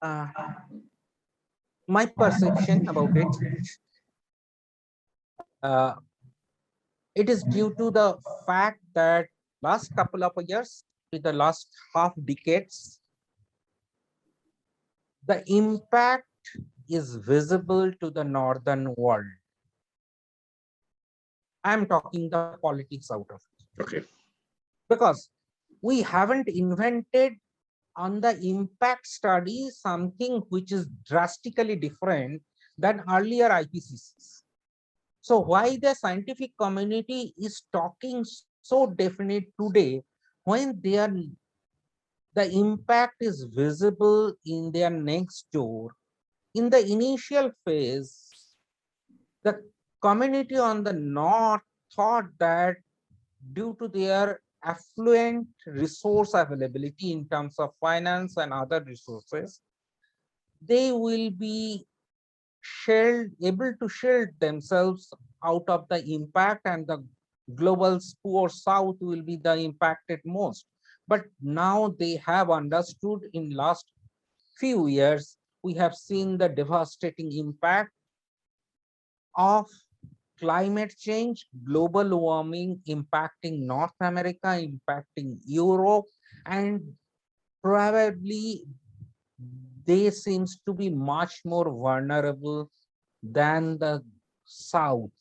uh, my perception about it, uh, it is due to the fact that last couple of years, with the last half decades, the impact is visible to the northern world. I'm talking the politics out of it. Okay. Because we haven't invented on the impact study something which is drastically different than earlier IPCCs. So why the scientific community is talking so definite today when the impact is visible in their next door? In the initial phase, the community on the north thought that due to their affluent resource availability in terms of finance and other resources, they will be able to shield themselves out of the impact, and the global poor south will be the impacted most. But now they have understood in last few years, we have seen the devastating impact of climate change, global warming impacting North America, impacting Europe, and probably they seems to be much more vulnerable than the South,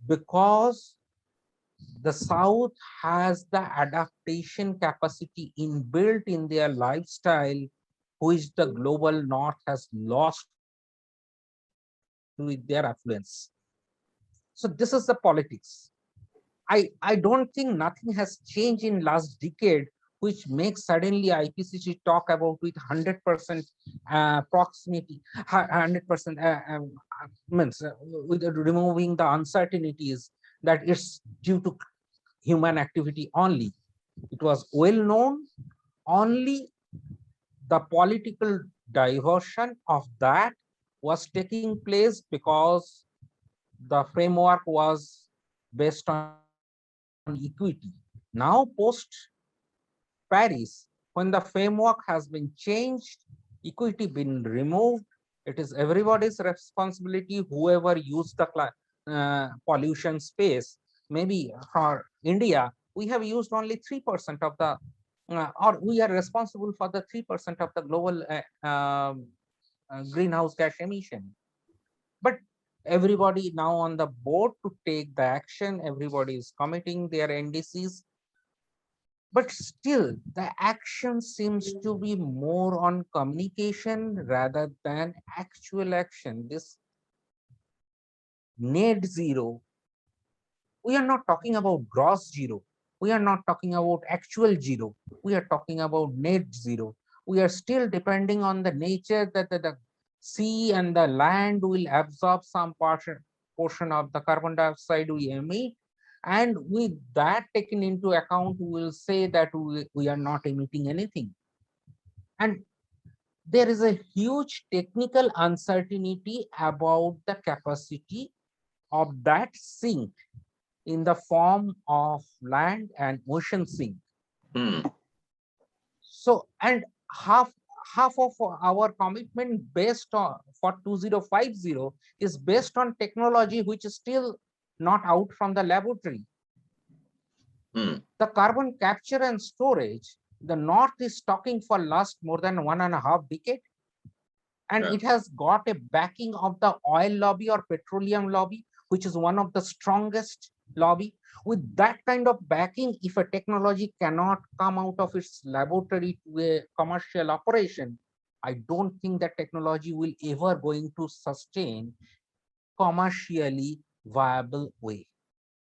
because the South has the adaptation capacity inbuilt in their lifestyle, which the global North has lost with their affluence. So this is the politics. I don't think nothing has changed in last decade, which makes suddenly IPCC talk about with 100% proximity, 100% means with removing the uncertainties that it's due to human activity only. It was well known, only the political diversion of that was taking place because the framework was based on equity. Now, post Paris, when the framework has been changed, equity been removed, it is everybody's responsibility, whoever used the pollution space. Maybe for India, we have used only 3% of the, or we are responsible for the 3% of the global greenhouse gas emission. But everybody now on the board to take the action, everybody is committing their NDCs, but still the action seems to be more on communication rather than actual action. This net zero, we are not talking about gross zero, we are not talking about actual zero, we are talking about net zero. We are still depending on the nature that the sea and the land will absorb some portion of the carbon dioxide we emit, and with that taken into account, we will say that we are not emitting anything. And there is a huge technical uncertainty about the capacity of that sink in the form of land and ocean sink. Hmm. So, and half of our commitment based on for 2050 is based on technology which is still not out from the laboratory. Hmm. The carbon capture and storage, the North is talking for last more than 1.5 decades, and Yeah. it has got a backing of the oil lobby or petroleum lobby, which is one of the strongest lobby. With that kind of backing, if a technology cannot come out of its laboratory to a commercial operation, I don't think that technology will ever going to sustain commercially viable way.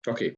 Okay.